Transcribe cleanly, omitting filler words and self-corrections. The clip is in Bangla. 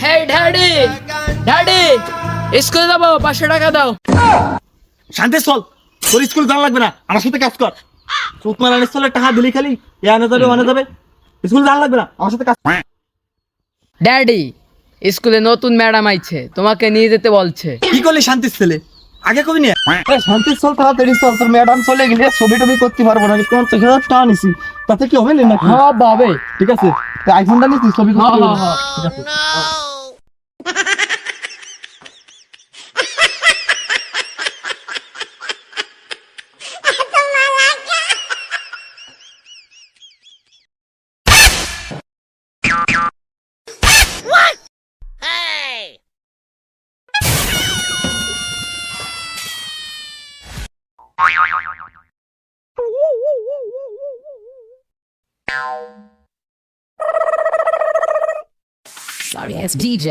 হেই ড্যাডি, ড্যাডি, স্কুলে যাবো, 500 টাকা দাও। শান্তি চল, তোর স্কুল যাওয়া লাগবে না, আমার সাথে কাজ কর। চোখ মারানোর চলে টাকা দিলি খালি এ আনে যাবে ওনে যাবে, স্কুল যাওয়া লাগবে না, আমার সাথে কাজ। ড্যাডি, স্কুলে নতুন ম্যাডাম আইছে, তোমাকে নিয়ে যেতে বলছে। কি করলি শান্তির ছেলে, আগে কবি নিয়ে শান্তির চল, তাড়াতাড়ি চল, তোর ম্যাডাম চলে গেলে ছবি টবি করতে পারবো না, 50,000 টাকা নিছি, তাতে কি হবে না? হ্যাঁ বাবে, ঠিক আছে, আইফোনটা নিছিস ছবি করতে হ্যাঁ, পারবো না। হ্যাঁ, ঠিক আছে। Sorry, it's DJ.